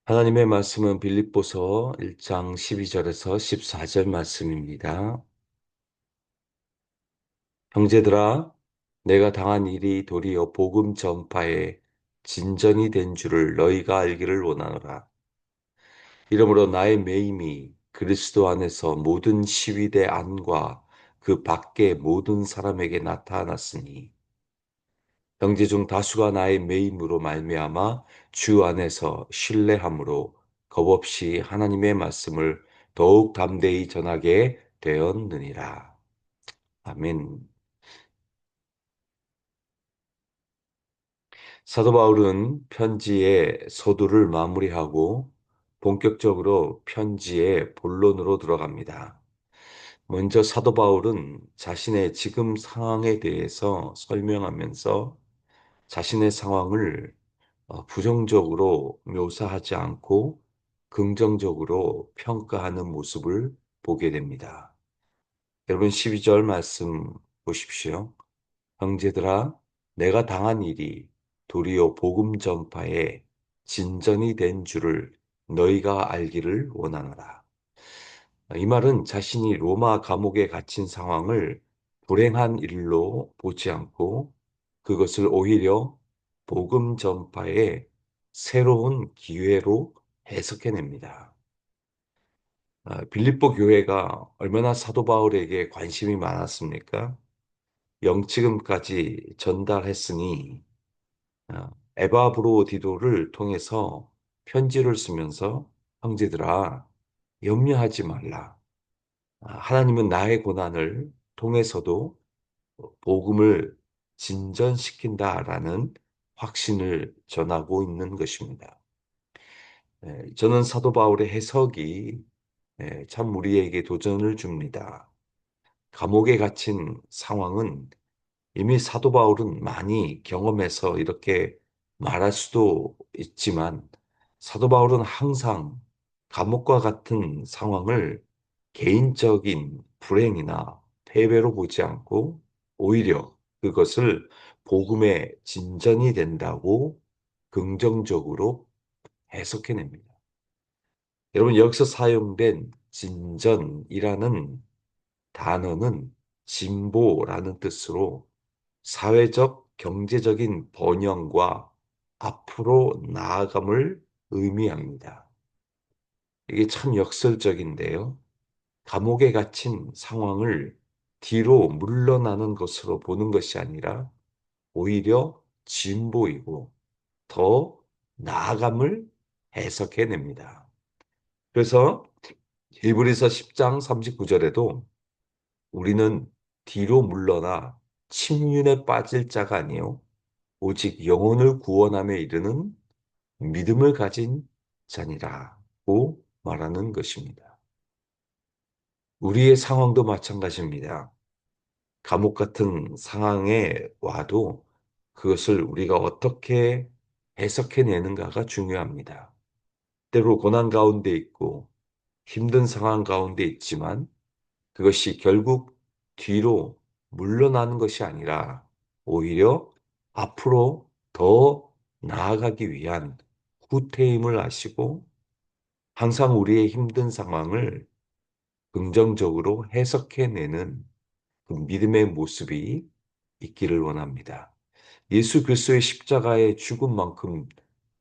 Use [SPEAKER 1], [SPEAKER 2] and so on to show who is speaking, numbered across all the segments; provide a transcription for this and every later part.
[SPEAKER 1] 하나님의 말씀은 빌립보서 1장 12절에서 14절 말씀입니다. 형제들아, 내가 당한 일이 도리어 복음 전파에 진전이 된 줄을 너희가 알기를 원하노라. 이러므로 나의 매임이 그리스도 안에서 모든 시위대 안과 그 밖의 모든 사람에게 나타났으니 형제 중 다수가 나의 매임으로 말미암아 주 안에서 신뢰함으로 겁없이 하나님의 말씀을 더욱 담대히 전하게 되었느니라. 아멘. 사도 바울은 편지의 서두를 마무리하고 본격적으로 편지의 본론으로 들어갑니다. 먼저 사도 바울은 자신의 지금 상황에 대해서 설명하면서 자신의 상황을 부정적으로 묘사하지 않고 긍정적으로 평가하는 모습을 보게 됩니다. 여러분 12절 말씀 보십시오. 형제들아, 내가 당한 일이 도리어 복음 전파에 진전이 된 줄을 너희가 알기를 원하노라. 이 말은 자신이 로마 감옥에 갇힌 상황을 불행한 일로 보지 않고 그것을 오히려 복음 전파의 새로운 기회로 해석해냅니다. 빌립보 교회가 얼마나 사도 바울에게 관심이 많았습니까? 영치금까지 전달했으니 에바브로디도를 통해서 편지를 쓰면서 형제들아 염려하지 말라. 하나님은 나의 고난을 통해서도 복음을 진전시킨다라는 확신을 전하고 있는 것입니다. 저는 사도 바울의 해석이 참 우리에게 도전을 줍니다. 감옥에 갇힌 상황은 이미 사도 바울은 많이 경험해서 이렇게 말할 수도 있지만 사도 바울은 항상 감옥과 같은 상황을 개인적인 불행이나 패배로 보지 않고 오히려 그것을 복음의 진전이 된다고 긍정적으로 해석해냅니다. 여러분 여기서 사용된 진전이라는 단어는 진보라는 뜻으로 사회적, 경제적인 번영과 앞으로 나아감을 의미합니다. 이게 참 역설적인데요. 감옥에 갇힌 상황을 뒤로 물러나는 것으로 보는 것이 아니라 오히려 진보이고 더 나아감을 해석해냅니다. 그래서 히브리서 10장 39절에도 우리는 뒤로 물러나 침륜에 빠질 자가 아니요 오직 영혼을 구원함에 이르는 믿음을 가진 자니라고 말하는 것입니다. 우리의 상황도 마찬가지입니다. 감옥 같은 상황에 와도 그것을 우리가 어떻게 해석해내는가가 중요합니다. 때로 고난 가운데 있고 힘든 상황 가운데 있지만 그것이 결국 뒤로 물러나는 것이 아니라 오히려 앞으로 더 나아가기 위한 후퇴임을 아시고 항상 우리의 힘든 상황을 긍정적으로 해석해내는 그 믿음의 모습이 있기를 원합니다. 예수 그리스도의 십자가의 죽음만큼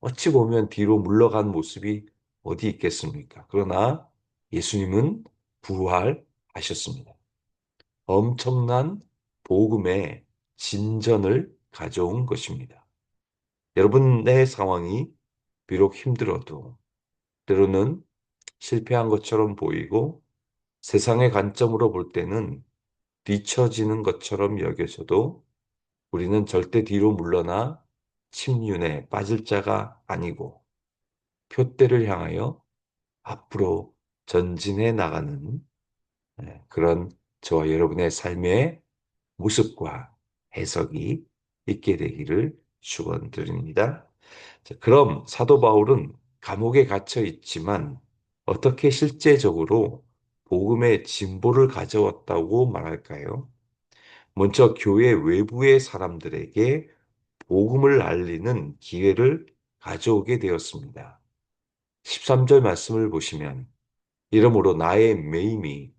[SPEAKER 1] 어찌 보면 뒤로 물러간 모습이 어디 있겠습니까? 그러나 예수님은 부활하셨습니다. 엄청난 복음의 진전을 가져온 것입니다. 여러분의 상황이 비록 힘들어도 때로는 실패한 것처럼 보이고 세상의 관점으로 볼 때는 뒤처지는 것처럼 여겨져도 우리는 절대 뒤로 물러나 침륜에 빠질 자가 아니고 표대를 향하여 앞으로 전진해 나가는 그런 저와 여러분의 삶의 모습과 해석이 있게 되기를 축원드립니다. 자, 그럼 사도 바울은 감옥에 갇혀 있지만 어떻게 실제적으로 복음의 진보를 가져왔다고 말할까요? 먼저 교회 외부의 사람들에게 복음을 알리는 기회를 가져오게 되었습니다. 13절 말씀을 보시면 이러므로 나의 매임이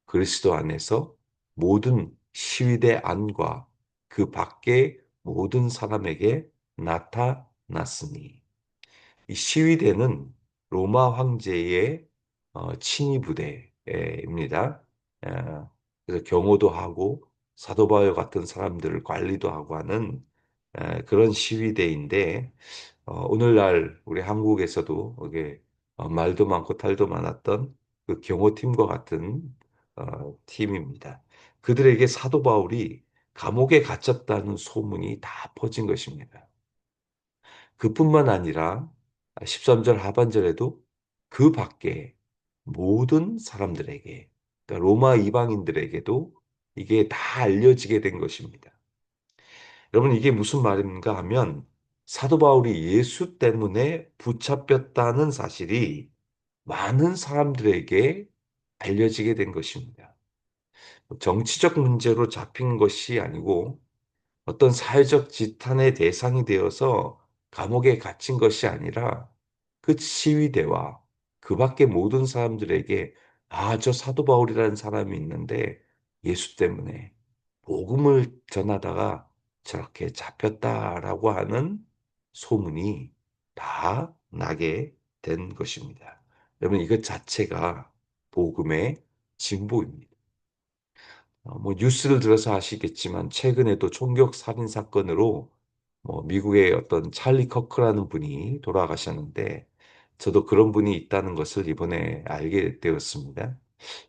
[SPEAKER 1] 그리스도 안에서 모든 시위대 안과 그 밖의 모든 사람에게 나타났으니 이 시위대는 로마 황제의 친위 부대입니다. 그래서 경호도 하고 사도 바울 같은 사람들을 관리도 하고 하는 그런 시위대인데 오늘날 우리 한국에서도 이게 말도 많고 탈도 많았던 그 경호팀과 같은 팀입니다. 그들에게 사도 바울이 감옥에 갇혔다는 소문이 다 퍼진 것입니다. 그뿐만 아니라 13절 하반절에도 그 밖에 모든 사람들에게, 그러니까 로마 이방인들에게도 이게 다 알려지게 된 것입니다. 여러분, 이게 무슨 말인가 하면 사도 바울이 예수 때문에 붙잡혔다는 사실이 많은 사람들에게 알려지게 된 것입니다. 정치적 문제로 잡힌 것이 아니고 어떤 사회적 지탄의 대상이 되어서 감옥에 갇힌 것이 아니라 그 시위대와 그 밖의 모든 사람들에게 저 사도 바울이라는 사람이 있는데 예수 때문에 복음을 전하다가 저렇게 잡혔다라고 하는 소문이 다 나게 된 것입니다. 여러분, 이것 자체가 복음의 진보입니다. 뭐 뉴스를 들어서 아시겠지만 최근에도 총격 살인 사건으로 뭐 미국의 어떤 찰리 커크라는 분이 돌아가셨는데 저도 그런 분이 있다는 것을 이번에 알게 되었습니다.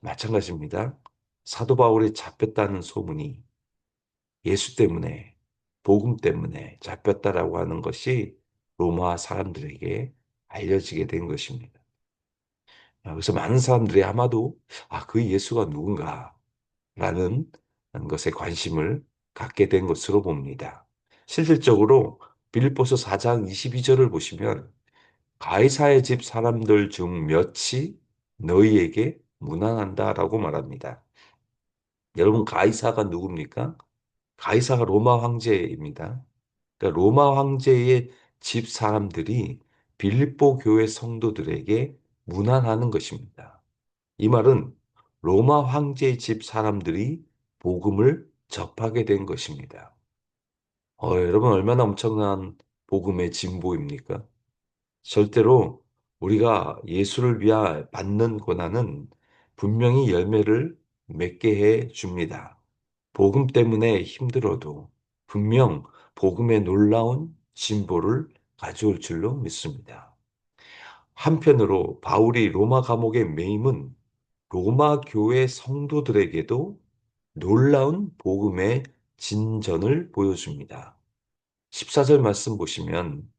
[SPEAKER 1] 마찬가지입니다. 사도 바울이 잡혔다는 소문이 예수 때문에, 복음 때문에 잡혔다라고 하는 것이 로마 사람들에게 알려지게 된 것입니다. 그래서 많은 사람들이 아마도 그 예수가 누군가 라는 것에 관심을 갖게 된 것으로 봅니다. 실질적으로 빌립보서 4장 22절을 보시면 가이사의 집 사람들 중 몇이 너희에게 문안한다라고 말합니다. 여러분, 가이사가 누굽니까? 가이사가 로마 황제입니다. 그러니까 로마 황제의 집 사람들이 빌립보 교회 성도들에게 문안하는 것입니다. 이 말은 로마 황제의 집 사람들이 복음을 접하게 된 것입니다. 여러분, 얼마나 엄청난 복음의 진보입니까? 절대로 우리가 예수를 위하 받는 고난은 분명히 열매를 맺게 해 줍니다. 복음 때문에 힘들어도 분명 복음의 놀라운 진보를 가져올 줄로 믿습니다. 한편으로 바울이 로마 감옥에 매임은 로마 교회 성도들에게도 놀라운 복음의 진전을 보여줍니다. 14절 말씀 보시면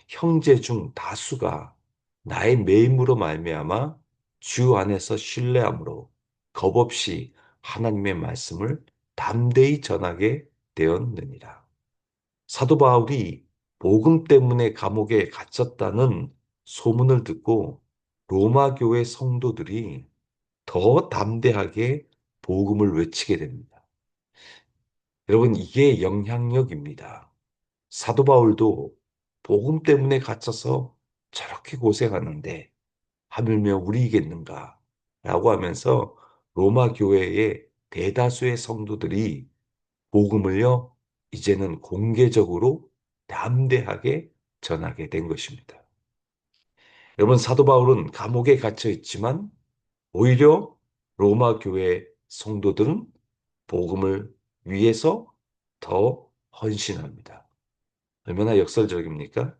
[SPEAKER 1] 형제 중 다수가 나의 매임으로 말미암아 주 안에서 신뢰함으로 겁없이 하나님의 말씀을 담대히 전하게 되었느니라. 사도 바울이 복음 때문에 감옥에 갇혔다는 소문을 듣고 로마 교회 성도들이 더 담대하게 복음을 외치게 됩니다. 여러분, 이게 영향력입니다. 사도 바울도 복음 때문에 갇혀서 저렇게 고생하는데 하물며 우리이겠는가? 라고 하면서 로마 교회의 대다수의 성도들이 복음을요, 이제는 공개적으로 담대하게 전하게 된 것입니다. 여러분, 사도 바울은 감옥에 갇혀 있지만 오히려 로마 교회 성도들은 복음을 위해서 더 헌신합니다. 얼마나 역설적입니까?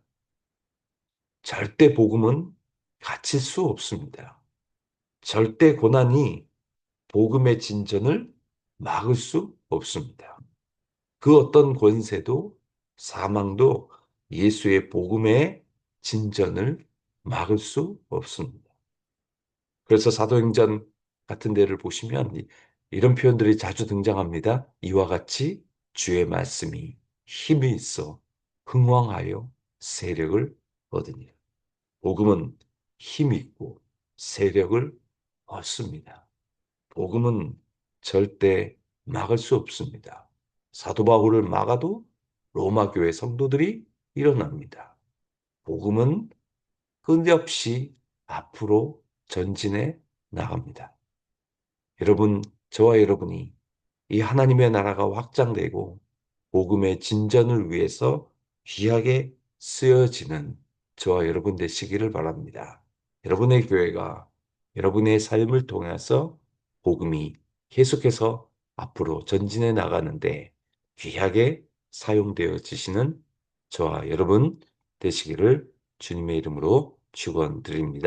[SPEAKER 1] 절대 복음은 갇힐 수 없습니다. 절대 고난이 복음의 진전을 막을 수 없습니다. 그 어떤 권세도 사망도 예수의 복음의 진전을 막을 수 없습니다. 그래서 사도행전 같은 데를 보시면 이런 표현들이 자주 등장합니다. 이와 같이 주의 말씀이 힘이 있어 흥왕하여 세력을 얻으니. 복음은 힘이 있고 세력을 얻습니다. 복음은 절대 막을 수 없습니다. 사도 바울을 막아도 로마 교회 성도들이 일어납니다. 복음은 끝없이 앞으로 전진해 나갑니다. 여러분, 저와 여러분이 이 하나님의 나라가 확장되고 복음의 진전을 위해서 귀하게 쓰여지는 저와 여러분 되시기를 바랍니다. 여러분의 교회가 여러분의 삶을 통해서 복음이 계속해서 앞으로 전진해 나가는데 귀하게 사용되어지시는 저와 여러분 되시기를 주님의 이름으로 축원드립니다.